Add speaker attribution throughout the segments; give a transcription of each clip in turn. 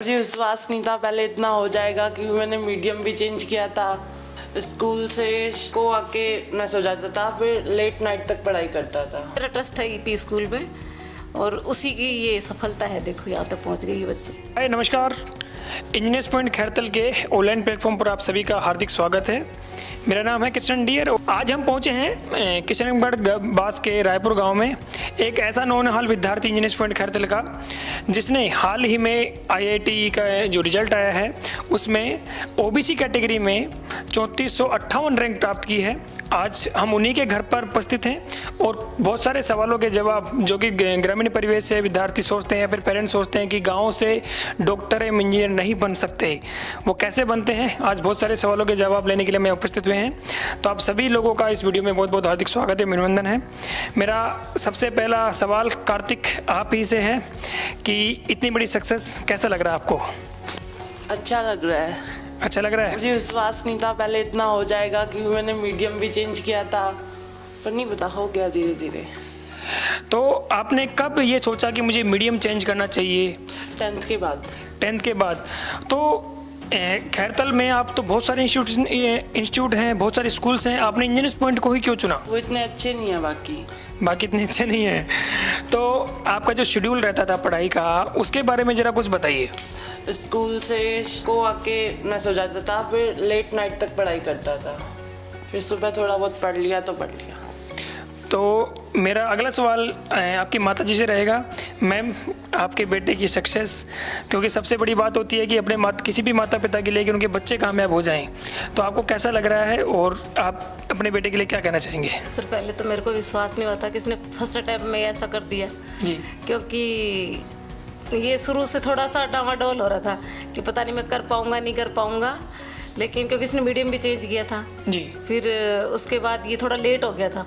Speaker 1: मुझे विश्वास नहीं था पहले इतना हो जाएगा, क्योंकि मैंने मीडियम भी चेंज किया था। स्कूल से को आके मैं सो जाता था, फिर लेट नाइट तक पढ़ाई करता था।
Speaker 2: मेरा ट्रस्ट है ईपी स्कूल में और उसी की ये सफलता है। देखो यहाँ तक पहुँच गई ये बच्चे।
Speaker 3: हाय नमस्कार, इंजीनियर्स पॉइंट खैरतल के ऑनलाइन प्लेटफॉर्म पर आप सभी का हार्दिक स्वागत है। मेरा नाम है कृष्ण डियर। आज हम पहुंचे हैं किशनगढ़ बास के रायपुर गांव में एक ऐसा नौनिहाल विद्यार्थी इंजीनियर्स पॉइंट खैरतल का, जिसने हाल ही में आईआईटी का जो रिजल्ट आया है उसमें ओबीसी कैटेगरी में 3458 रैंक प्राप्त की है। आज हम उन्हीं के घर पर उपस्थित हैं और बहुत सारे सवालों के जवाब जो कि ग्रामीण परिवेश से विद्यार्थी सोचते हैं या फिर पेरेंट्स सोचते हैं कि गांव से डॉक्टर एवं इंजीनियर नहीं बन सकते, वो कैसे बनते हैं, आज बहुत सारे सवालों के जवाब लेने के लिए मैं उपस्थित हुए हैं। तो आप सभी लोगों का इस वीडियो में बहुत बहुत हार्दिक स्वागत है, अभिनंदन है। मेरा सबसे पहला सवाल कार्तिक आप ही से है कि इतनी बड़ी सक्सेस कैसा लग रहा है आपको?
Speaker 1: अच्छा लग रहा है।
Speaker 3: अच्छा लग रहा है?
Speaker 1: मुझे विश्वास नहीं था पहले इतना हो जाएगा, क्योंकि मैंने मीडियम भी चेंज किया था, पर नहीं पता हो गया धीरे धीरे।
Speaker 3: तो आपने कब ये सोचा कि मुझे मीडियम चेंज करना चाहिए?
Speaker 1: 10th के बाद।
Speaker 3: 10th के बाद। तो खैरतल में आप तो बहुत सारे इंस्टीट्यूट हैं, बहुत सारे स्कूल्स हैं, आपने इंजीनियर्स पॉइंट को ही क्यों चुना?
Speaker 1: वो इतने अच्छे नहीं है, बाकी
Speaker 3: इतने अच्छे नहीं हैं। तो आपका जो शेड्यूल रहता था पढ़ाई का, उसके बारे में ज़रा कुछ बताइए।
Speaker 1: स्कूल से को आके मैं सो जाता था, फिर लेट नाइट तक पढ़ाई करता था, फिर सुबह थोड़ा बहुत पढ़ लिया तो पढ़ लिया।
Speaker 3: तो मेरा अगला सवाल आपकी माता जी से रहेगा। मैम, आपके बेटे की सक्सेस, क्योंकि सबसे बड़ी बात होती है कि अपने किसी भी माता पिता के लिए कि उनके बच्चे कामयाब हो जाएं, तो आपको कैसा लग रहा है और आप अपने बेटे के लिए क्या कहना चाहेंगे?
Speaker 2: सर पहले तो मेरे को विश्वास नहीं होता कि इसने फर्स्ट अटैम्प्ट में ऐसा कर दिया
Speaker 3: जी,
Speaker 2: क्योंकि ये शुरू से थोड़ा सा डामाडोल हो रहा था कि पता नहीं मैं कर पाऊँगा नहीं कर पाऊँगा, लेकिन क्योंकि इसने मीडियम भी चेंज किया था
Speaker 3: जी,
Speaker 2: फिर उसके बाद ये थोड़ा लेट हो गया था,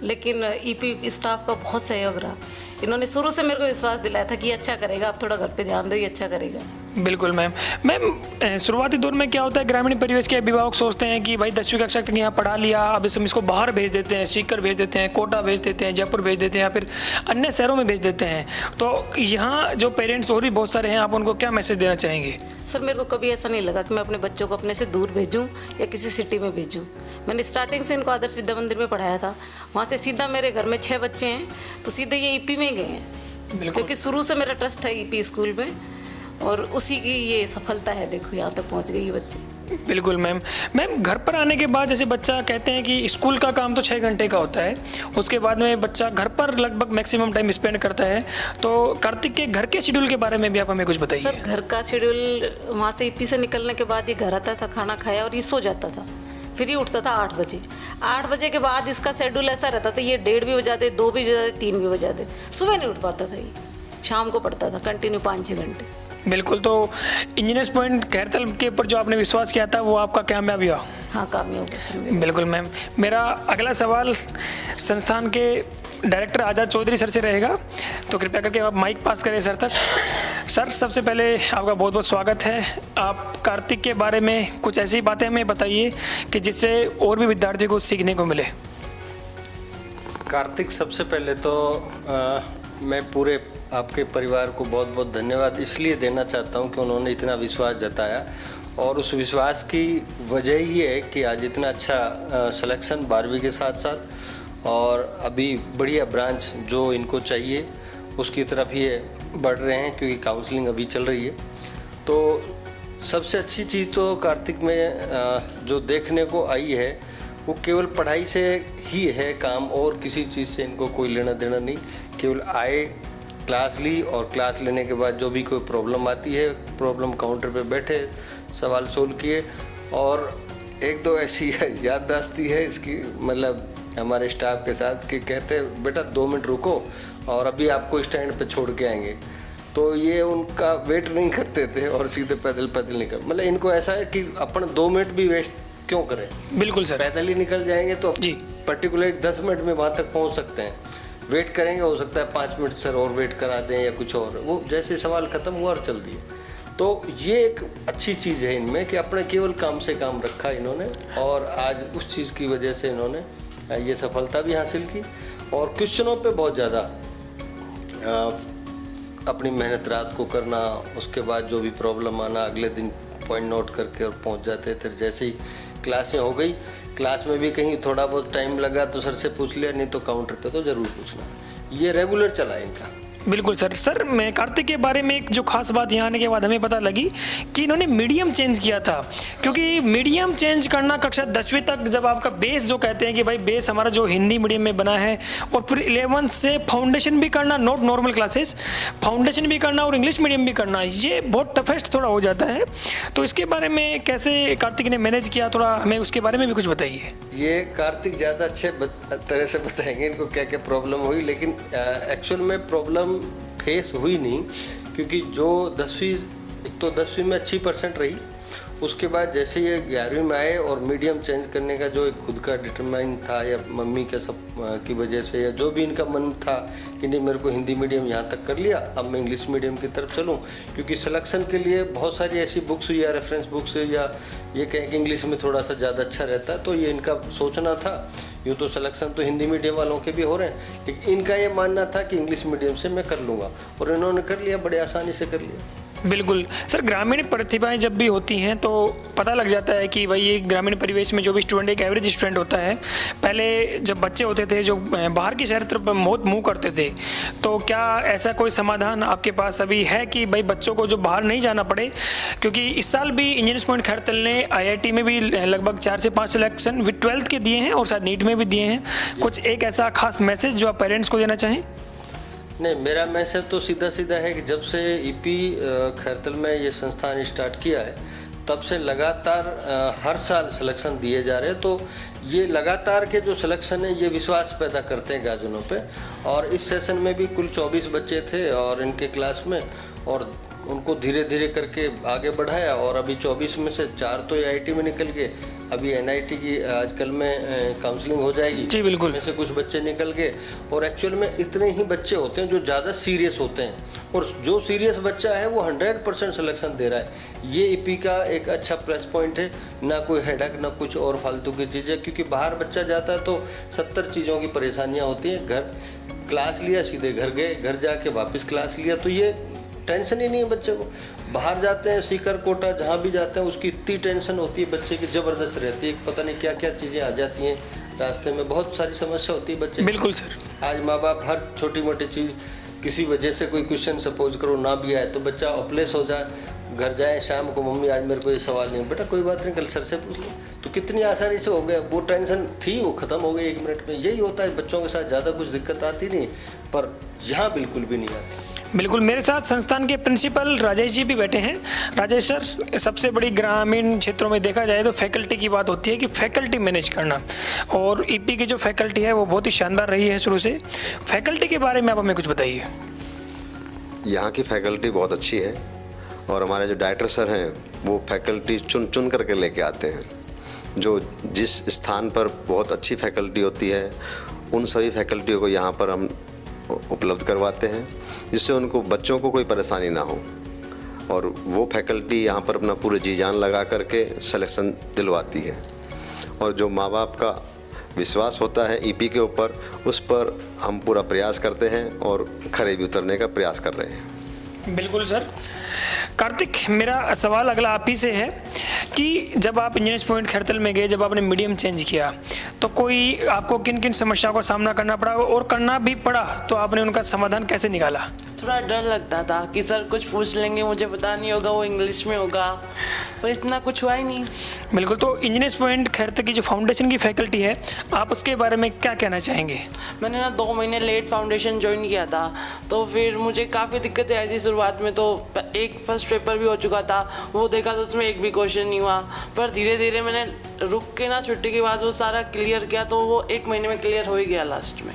Speaker 2: लेकिन ईपी स्टाफ का बहुत सहयोग रहा। इन्होंने शुरू से मेरे को विश्वास दिलाया था कि ये अच्छा करेगा, आप थोड़ा घर पे ध्यान दो, ये अच्छा करेगा।
Speaker 3: बिल्कुल मैम। शुरुआती दौर में क्या होता है, ग्रामीण परिवेश के अभिभावक सोचते हैं कि भाई 10वीं कक्षा तक यहाँ पढ़ा लिया, अब इसको बाहर भेज देते हैं, सीकर भेज देते हैं, कोटा भेज देते हैं, जयपुर भेज देते हैं, या फिर अन्य शहरों में भेज देते हैं। तो यहाँ जो पेरेंट्स और भी बहुत सारे हैं, आप उनको क्या मैसेज देना चाहेंगे?
Speaker 2: सर मेरे को कभी ऐसा नहीं लगा कि मैं अपने बच्चों को अपने से दूर भेजूं या किसी सिटी में भेजूं। मैंने स्टार्टिंग से इनको आदर्श विद्या मंदिर में पढ़ाया था, वहाँ से सीधा मेरे घर में 6 बच्चे हैं तो सीधे ये ईपी में गए हैं, क्योंकि शुरू से मेरा ट्रस्ट है ईपी स्कूल में और उसी की ये सफलता है। देखो यहाँ तक पहुँच गई ये बच्चे।
Speaker 3: बिल्कुल मैम। घर पर आने के बाद जैसे बच्चा कहते हैं कि स्कूल का काम तो 6 घंटे का होता है, उसके बाद में बच्चा घर पर लगभग मैक्सिमम टाइम स्पेंड करता है, तो कार्तिक के घर के शेड्यूल के बारे में भी आप हमें कुछ बताइए।
Speaker 2: सर घर का शेड्यूल, वहाँ से ईपी से निकलने के बाद ये घर आता था, खाना खाया और ये सो जाता था, फिर ये उठता था 8 बजे। 8 बजे के बाद इसका शेड्यूल ऐसा रहता था, ये 1:30 भी बजाते, 2 भी बजाते, 3 भी बजाते, सुबह नहीं उठ पाता था ये, शाम को पढ़ता था कंटिन्यू 5-6 घंटे।
Speaker 3: बिल्कुल। तो इंजीनियर्स पॉइंट खैरतल के ऊपर जो आपने विश्वास किया था वो आपका कामयाबी हुआ?
Speaker 2: हाँ कामयाब हुआ सर।
Speaker 3: बिल्कुल मैम। मेरा अगला सवाल संस्थान के डायरेक्टर आज़ाद चौधरी सर से रहेगा, तो कृपया करके आप माइक पास करें सर तक। सर सबसे पहले आपका बहुत बहुत स्वागत है। आप कार्तिक के बारे में कुछ ऐसी बातें हमें बताइए कि जिससे और भी विद्यार्थियों को सीखने को मिले।
Speaker 4: कार्तिक, सबसे पहले तो मैं पूरे आपके परिवार को बहुत बहुत धन्यवाद इसलिए देना चाहता हूं कि उन्होंने इतना विश्वास जताया, और उस विश्वास की वजह ये है कि आज इतना अच्छा सिलेक्शन 12वीं के साथ साथ और अभी बढ़िया ब्रांच जो इनको चाहिए उसकी तरफ ये बढ़ रहे हैं, क्योंकि काउंसलिंग अभी चल रही है। तो सबसे अच्छी चीज़ तो कार्तिक में जो देखने को आई है वो केवल पढ़ाई से ही है काम, और किसी चीज़ से इनको कोई लेना देना नहीं। केवल आए, क्लास ली और क्लास लेने के बाद जो भी कोई प्रॉब्लम आती है, प्रॉब्लम काउंटर पे बैठे सवाल सोल्व किए, और 1-2 ऐसी याददाश्ती है इसकी, मतलब हमारे स्टाफ के साथ कि कहते बेटा 2 मिनट रुको और अभी आपको स्टैंड पे छोड़ के आएंगे, तो ये उनका वेट नहीं करते थे और सीधे पैदल निकल, मतलब इनको ऐसा है कि अपन 2 मिनट भी वेस्ट क्यों करें।
Speaker 3: बिल्कुल सर।
Speaker 4: पैदल ही निकल जाएंगे तो
Speaker 3: जी
Speaker 4: पर्टिकुलर 10 मिनट में वहाँ तक पहुँच सकते हैं। वेट करेंगे हो सकता है 5 मिनट सर और वेट करा दें या कुछ और, वो जैसे सवाल ख़त्म हुआ और चल दिए। तो ये एक अच्छी चीज़ है इनमें कि अपने केवल काम से काम रखा इन्होंने, और आज उस चीज़ की वजह से इन्होंने ये सफलता भी हासिल की, और क्वेश्चनों पे बहुत ज़्यादा अपनी मेहनत रात को करना, उसके बाद जो भी प्रॉब्लम आना अगले दिन पॉइंट नोट करके और पहुंच जाते थे। जैसे ही क्लासें हो गई, क्लास में भी कहीं थोड़ा बहुत टाइम लगा तो सर से पूछ लिया, नहीं तो काउंटर पे तो ज़रूर पूछना। ये रेगुलर चला है इनका।
Speaker 3: बिल्कुल सर मैं कार्तिक के बारे में एक जो खास बात यहाँ आने के बाद हमें पता लगी कि इन्होंने मीडियम चेंज किया था, क्योंकि मीडियम चेंज करना कक्षा 10वीं तक, जब आपका बेस जो कहते हैं कि भाई बेस हमारा जो हिंदी मीडियम में बना है, और फिर 11th से फाउंडेशन भी करना, नॉट नॉर्मल क्लासेस, फाउंडेशन भी करना और इंग्लिश मीडियम भी करना, ये बहुत टफेस्ट थोड़ा हो जाता है। तो इसके बारे में कैसे कार्तिक ने मैनेज किया, थोड़ा हमें उसके बारे में भी कुछ बताइए।
Speaker 4: ये कार्तिक ज़्यादा अच्छे तरह से बताएंगे इनको क्या क्या प्रॉब्लम हुई, लेकिन एक्चुअल में प्रॉब्लम फेस हुई नहीं, क्योंकि जो 10वीं, एक तो 10वीं में अच्छी परसेंट रही, उसके बाद जैसे ये 11वीं में आए और मीडियम चेंज करने का जो एक खुद का डिटरमाइन था, या मम्मी के सब की वजह से, या जो भी इनका मन था कि नहीं मेरे को हिंदी मीडियम यहाँ तक कर लिया, अब मैं इंग्लिश मीडियम की तरफ चलूँ, क्योंकि सिलेक्शन के लिए बहुत सारी ऐसी बुक्स या रेफरेंस बुक्स, या ये कहें कि इंग्लिश में थोड़ा सा ज़्यादा अच्छा रहता है, तो ये इनका सोचना था। यूँ तो सिलेक्शन तो हिंदी मीडियम वालों के भी हो रहे हैं, लेकिन इनका ये मानना था कि इंग्लिश मीडियम से मैं कर लूँगा, और इन्होंने कर लिया, बड़े आसानी से कर लिया।
Speaker 3: बिल्कुल सर, ग्रामीण प्रतिभाएं जब भी होती हैं तो पता लग जाता है कि भाई ये ग्रामीण परिवेश में जो भी स्टूडेंट, एक एवरेज स्टूडेंट होता है, पहले जब बच्चे होते थे जो बाहर की शहर तरफ बहुत मुँह करते थे, तो क्या ऐसा कोई समाधान आपके पास अभी है कि भाई बच्चों को जो बाहर नहीं जाना पड़े? क्योंकि इस साल भी इंजीनियर्स पॉइंट खैरतल ने IIT में भी लगभग 4 से 5 सिलेक्शन विद 12th के दिए हैं, और शायद नीट में भी दिए हैं। कुछ एक ऐसा खास मैसेज जो आप पेरेंट्स को देना चाहें?
Speaker 4: नहीं, मेरा मैसेज तो सीधा सीधा है कि जब से EP खैरतल में ये संस्थान स्टार्ट किया है, तब से लगातार हर साल सिलेक्शन दिए जा रहे हैं। तो ये लगातार के जो सिलेक्शन है, ये विश्वास पैदा करते हैं गार्जियनों पे। और इस सेशन में भी कुल 24 बच्चे थे और इनके क्लास में, और उनको धीरे धीरे करके आगे बढ़ाया, और अभी 24 में से 4 तो IIT में निकल गए। अभी NIT की आजकल में काउंसलिंग हो जाएगी
Speaker 3: जी, बिल्कुल।
Speaker 4: में से कुछ बच्चे निकल गए। और एक्चुअल में इतने ही बच्चे होते हैं जो ज़्यादा सीरियस होते हैं, और जो सीरियस बच्चा है वो 100% सिलेक्शन दे रहा है। ये EP का एक अच्छा प्लस पॉइंट है, ना कोई हेडक ना कुछ और फालतू की चीज़ें, क्योंकि बाहर बच्चा जाता है तो 70 चीज़ों की परेशानियाँ होती हैं। घर क्लास लिया, सीधे घर गए, घर जाके वापस क्लास लिया, तो ये टेंशन ही नहीं है बच्चे को। बाहर जाते हैं, सीकर कोटा जहाँ भी जाते हैं, उसकी इतनी टेंशन होती है बच्चे की, ज़बरदस्त रहती है। पता नहीं क्या क्या चीज़ें आ जाती हैं रास्ते में, बहुत सारी समस्या होती है बच्चे।
Speaker 3: बिल्कुल सर।
Speaker 4: आज माँ बाप हर छोटी मोटी चीज़, किसी वजह से कोई क्वेश्चन सपोज करो ना भी आए, तो बच्चा ऑपलेस हो जाए, घर जाए शाम को, मम्मी आज मेरे को ये सवाल नहीं, बेटा कोई बात नहीं कल सर से पूछ लो, तो कितनी आसानी से हो गया। वो टेंशन थी, वो ख़त्म हो गई 1 मिनट में। यही होता है बच्चों के साथ, ज़्यादा कुछ दिक्कत आती नहीं, पर यहाँ बिल्कुल भी नहीं आती।
Speaker 3: बिल्कुल, मेरे साथ संस्थान के प्रिंसिपल राजेश जी भी बैठे हैं। राजेश सर, सबसे बड़ी ग्रामीण क्षेत्रों में देखा जाए तो फैकल्टी की बात होती है कि फैकल्टी मैनेज करना, और EP की जो फैकल्टी है वो बहुत ही शानदार रही है शुरू से। फैकल्टी के बारे में आप हमें कुछ बताइए।
Speaker 5: यहाँ की फैकल्टी बहुत अच्छी है, और हमारे जो डायरेक्टर सर हैं वो फैकल्टी चुन चुन करके लेके आते हैं। जो जिस स्थान पर बहुत अच्छी फैकल्टी होती है, उन सभी फैकल्टियों को यहाँ पर हम उपलब्ध करवाते हैं, जिससे उनको बच्चों को कोई परेशानी ना हो, और वो फैकल्टी यहाँ पर अपना पूरे जी जान लगा करके सिलेक्शन दिलवाती है। और जो माँ बाप का विश्वास होता है EP के ऊपर, उस पर हम पूरा प्रयास करते हैं और खरे भी उतरने का प्रयास कर रहे हैं।
Speaker 3: बिल्कुल सर। कार्तिक, मेरा सवाल अगला आप ही से है कि जब आप इंजीनियर्स पॉइंट खैरतल में गए, जब आपने मीडियम चेंज किया, तो कोई आपको किन किन समस्याओं का सामना करना पड़ा, और करना भी पड़ा तो आपने उनका समाधान कैसे निकाला?
Speaker 1: थोड़ा डर लगता था कि सर कुछ पूछ लेंगे, मुझे पता नहीं होगा, वो इंग्लिश में होगा, पर इतना कुछ हुआ ही नहीं।
Speaker 3: बिल्कुल, तो इंजीनियर्स पॉइंट खैरतल की जो फाउंडेशन की फैकल्टी है, आप उसके बारे में क्या कहना चाहेंगे?
Speaker 1: मैंने ना 2 महीने लेट फाउंडेशन ज्वाइन किया था, तो फिर मुझे काफ़ी दिक्कतें आई थी शुरुआत में। तो एक फर्स्ट पेपर भी हो चुका था, वो देखा तो उसमें एक भी क्वेश्चन नहीं हुआ, पर धीरे धीरे मैंने रुक के ना छुट्टी के बाद वो सारा क्लियर किया, तो वो 1 महीने में क्लियर हो ही गया लास्ट में।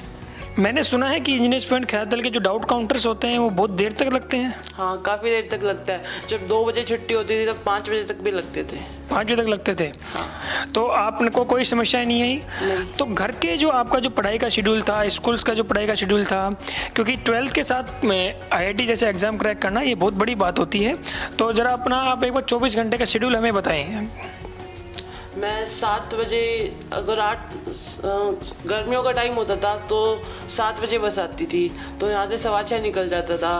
Speaker 3: मैंने सुना है कि इंजीनियर्स पॉइंट खैरतल के जो डाउट काउंटर्स होते हैं वो बहुत देर तक लगते हैं।
Speaker 1: हाँ, काफ़ी देर तक लगता है। जब 2 बजे छुट्टी होती थी तब 5 बजे तक भी लगते थे।
Speaker 3: 5 बजे तक लगते थे।
Speaker 1: हाँ।
Speaker 3: तो आपको कोई समस्याएं नहीं आई?
Speaker 1: नहीं।
Speaker 3: तो घर के जो आपका जो पढ़ाई का शेड्यूल था, स्कूल्स का जो पढ़ाई का शेड्यूल था, क्योंकि 12th के साथ में IIT जैसे एग्ज़ाम क्रैक करना ये बहुत बड़ी बात होती है, तो ज़रा अपना आप एक बार 24 घंटे का शेड्यूल हमें बताएं।
Speaker 1: मैं 7 बजे, अगर 8 गर्मियों का टाइम होता था तो 7 बजे बस आती थी, तो यहाँ से 6:15 निकल जाता था,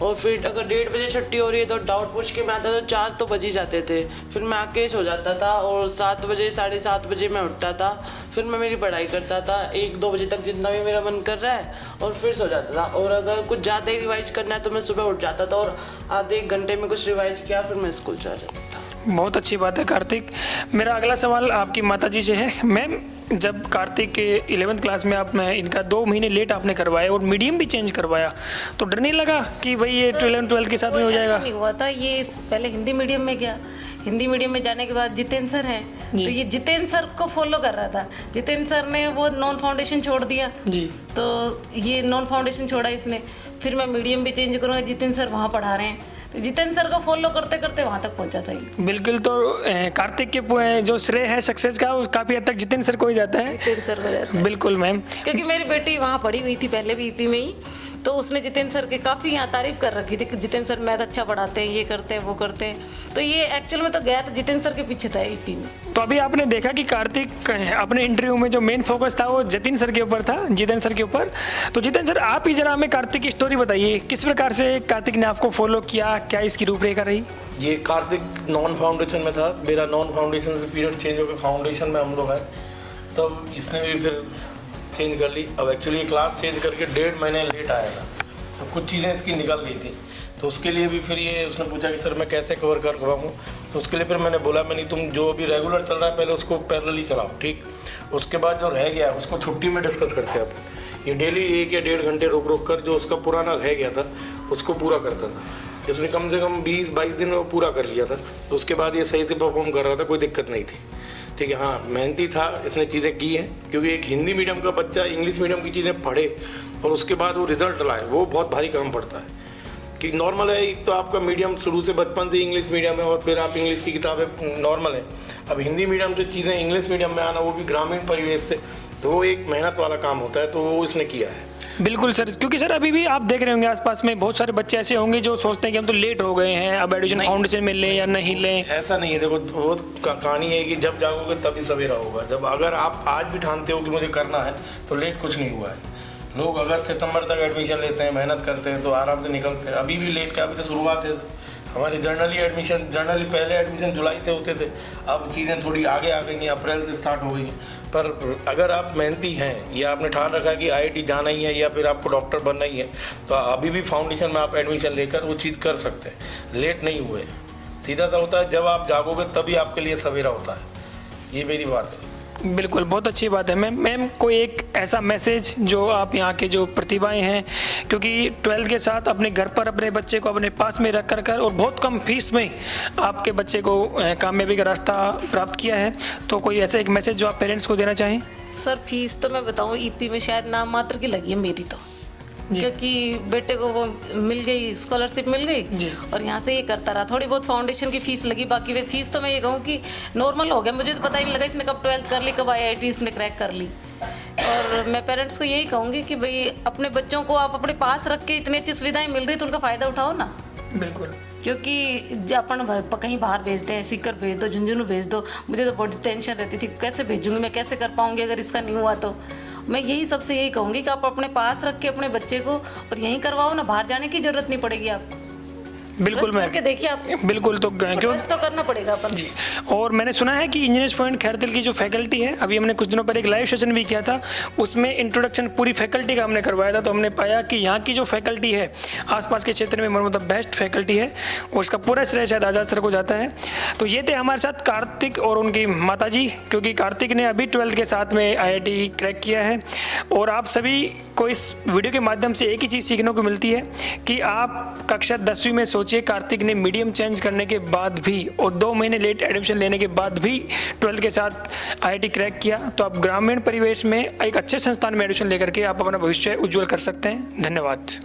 Speaker 1: और फिर अगर 1:30 बजे छुट्टी हो रही है तो डाउट पूछ के मैं आता तो 4 तो बज ही जाते थे। फिर मैं आके सो जाता था और 7 बजे 7:30 बजे मैं उठता था। फिर मैं मेरी पढ़ाई करता था 1-2 बजे तक जितना भी मेरा मन कर रहा है और फिर सो जाता था। और अगर कुछ ज़्यादा ही रिवाइज करना है तो मैं सुबह उठ जाता था और आधे 1 घंटे में कुछ रिवाइज किया फिर मैं स्कूल चला जाता था।
Speaker 3: बहुत अच्छी बात है कार्तिक। मेरा अगला सवाल आपकी माताजी से है। मैम, जब कार्तिक के 11th क्लास में आप इनका 2 महीने लेट आपने करवाया और मीडियम भी चेंज करवाया, तो डर नहीं लगा कि भाई ये 12th के साथ में हो जाएगा?
Speaker 2: ऐसा नहीं हुआ था, ये पहले हिंदी मीडियम में गया। हिंदी मीडियम में जाने के बाद जितेंद्र सर हैं, तो ये जितेंद्र सर को फॉलो कर रहा था। जितेंद्र सर ने वो नॉन फाउंडेशन छोड़ दिया
Speaker 3: जी,
Speaker 2: तो ये नॉन फाउंडेशन छोड़ा इसने। फिर मैं मीडियम भी चेंज करूँगा, जितेंद्र सर वहाँ पढ़ा रहे हैं, तो जितेंद्र सर को फॉलो करते करते वहाँ तक पहुँचा था ये।
Speaker 3: बिल्कुल। तो कार्तिक के जो श्रेय है सक्सेस का वो काफ़ी हद तक जितेंद्र सर को ही जाता है।
Speaker 2: जितेंद्र सर को जाता है।
Speaker 3: बिल्कुल मैम।
Speaker 2: क्योंकि मेरी बेटी वहाँ पढ़ी हुई थी पहले भी ईपी में ही, तो उसने जितेंद्र सर के काफ़ी यहाँ तारीफ कर रखी थी कि जितेंद्र सर मैथ अच्छा पढ़ाते हैं, ये करते हैं वो करते हैं। तो ये एक्चुअल में तो गया तो जितेंद्र सर के पीछे था ईपी में।
Speaker 3: तो अभी आपने देखा कि कार्तिक अपने इंटरव्यू में जो मेन फोकस था वो जतिन सर के ऊपर था, जितेंद्र सर के ऊपर। तो जितेंद्र सर, आप ही जरा हमें कार्तिक की स्टोरी बताइए, किस प्रकार से कार्तिक ने आपको फॉलो किया, क्या इसकी रूपरेखा रही?
Speaker 6: ये कार्तिक नॉन फाउंडेशन में था, मेरा नॉन फाउंडेशन से पीरियड चेंज होकर फाउंडेशन में हम लोग आए, तब इसने भी फिर चेंज कर ली। अब एक्चुअली क्लास चेंज करके 1.5 महीने लेट आया था, तो कुछ चीज़ें इसकी निकल गई थी। तो उसके लिए भी फिर ये उसने पूछा कि सर मैं कैसे कवर कर पाऊँ। तो उसके लिए फिर मैंने बोला, मैंने तुम जो अभी रेगुलर चल रहा है पहले उसको पैरेलली चलाओ, ठीक। उसके बाद जो रह गया उसको छुट्टी में डिस्कस करते हैं अब। ये डेली 1 या 1.5 घंटे रोक कर जो उसका पुराना रह गया था उसको पूरा करता था। इसने कम से कम 20-22 दिन में वो पूरा कर लिया था। तो उसके बाद ये सही से परफॉर्म कर रहा था, कोई दिक्कत नहीं थी, ठीक है। हाँ, मेहनती था, इसने चीज़ें की हैं, क्योंकि एक हिंदी मीडियम का बच्चा इंग्लिश मीडियम की चीज़ें पढ़े और उसके बाद वो रिजल्ट लाए, वो बहुत भारी काम पड़ता है। कि नॉर्मल है, एक तो आपका मीडियम शुरू से बचपन से इंग्लिश मीडियम है और फिर आप इंग्लिश की किताबें नॉर्मल है। अब हिंदी मीडियम से चीज़ें इंग्लिश मीडियम में आना, वो भी ग्रामीण परिवेश से, तो वो एक मेहनत वाला काम होता है, तो वो इसने किया है।
Speaker 3: बिल्कुल सर, क्योंकि सर अभी भी आप देख रहे होंगे आसपास में बहुत सारे बच्चे ऐसे होंगे जो सोचते हैं कि हम तो लेट हो गए हैं, अब एडमिशन फाउंडेशन में लें या नहीं लें।
Speaker 6: ऐसा नहीं है, देखो वो कहानी है कि जब जागोगे तभी सवेरा होगा। जब अगर आप आज भी ठानते हो कि मुझे करना है तो लेट कुछ नहीं हुआ है। लोग अगस्त सितंबर तक एडमिशन लेते हैं, मेहनत करते हैं, तो आराम से निकलते हैं। अभी भी लेट का, अभी तो शुरुआत है। हमारे जनरली पहले एडमिशन जुलाई से होते थे, अब चीज़ें थोड़ी आगे आ गई हैं, अप्रैल से स्टार्ट हो गई हैं। पर अगर आप मेहनती हैं या आपने ठान रखा है कि IIT जाना ही है या फिर आपको डॉक्टर बनना ही है, तो अभी भी फाउंडेशन में आप एडमिशन लेकर वो चीज़ कर सकते हैं। लेट नहीं हुए, सीधा सा होता है, जब आप जागोगे तभी आपके लिए सवेरा होता है। ये मेरी बात है।
Speaker 3: बिल्कुल, बहुत अच्छी बात है। मैम कोई एक ऐसा मैसेज जो आप यहाँ के जो प्रतिभाएं हैं, क्योंकि 12th के साथ अपने घर पर अपने बच्चे को अपने पास में रख कर और बहुत कम फीस में आपके बच्चे को कामयाबी का रास्ता प्राप्त किया है, तो कोई ऐसा एक मैसेज जो आप पेरेंट्स को देना चाहें?
Speaker 2: सर फीस तो मैं बताऊँ ईपी में शायद नाम मात्र की लगी है मेरी, तो क्योंकि बेटे को वो मिल गई, स्कॉलरशिप मिल गई और यहाँ से ये करता रहा। थोड़ी बहुत फाउंडेशन की फीस लगी, बाकी वे फीस तो मैं ये कहूँ कि नॉर्मल हो गया। मुझे तो पता ही नहीं लगा इसने कब 12th कर ली, कब IIT इसने क्रैक कर ली। और मैं पेरेंट्स को यही कहूँगी कि भाई अपने बच्चों को आप अपने पास रख के, इतनी अच्छी सुविधाएं मिल रही तो उनका फ़ायदा उठाओ ना।
Speaker 3: बिल्कुल,
Speaker 2: क्योंकि जब अपन कहीं बाहर भेजते हैं, सीकर भेज दो, झुंझुनू भेज दो, मुझे तो बहुत टेंशन रहती थी कैसे भेजूंगी मैं, कैसे कर पाऊंगी अगर इसका नहीं हुआ तो। मैं यही सबसे यही कहूँगी कि आप अपने पास रख के अपने बच्चे को और यहीं करवाओ ना, बाहर जाने की जरूरत नहीं पड़ेगी। आप
Speaker 3: बिल्कुल मैम,
Speaker 2: करके देखिए आप।
Speaker 3: बिल्कुल, तो क्यों
Speaker 2: तो करना पड़ेगा अपन जी।
Speaker 3: और मैंने सुना है कि इंजीनियर्स पॉइंट खैरदिल की जो फैकल्टी है, अभी हमने कुछ दिनों पहले एक लाइव सेशन भी किया था, उसमें इंट्रोडक्शन पूरी फैकल्टी का हमने करवाया था। तो हमने पाया कि यहाँ की जो फैकल्टी है आसपास के क्षेत्र में मतलब बेस्ट फैकल्टी है और उसका पूरा श्रेय शायद आज़ाद सर को जाता है। तो ये थे हमारे साथ कार्तिक और उनकी माताजी, क्योंकि कार्तिक ने अभी 12th के साथ में IIT क्रैक किया है। और आप सभी को इस वीडियो के माध्यम से एक ही चीज़ सीखने को मिलती है कि आप कक्षा 10वीं में सोचिए, कार्तिक ने मीडियम चेंज करने के बाद भी और 2 महीने लेट एडमिशन लेने के बाद भी 12th के साथ IIT क्रैक किया। तो आप ग्रामीण परिवेश में एक अच्छे संस्थान में एडमिशन लेकर के आप अपना भविष्य उज्जवल कर सकते हैं। धन्यवाद।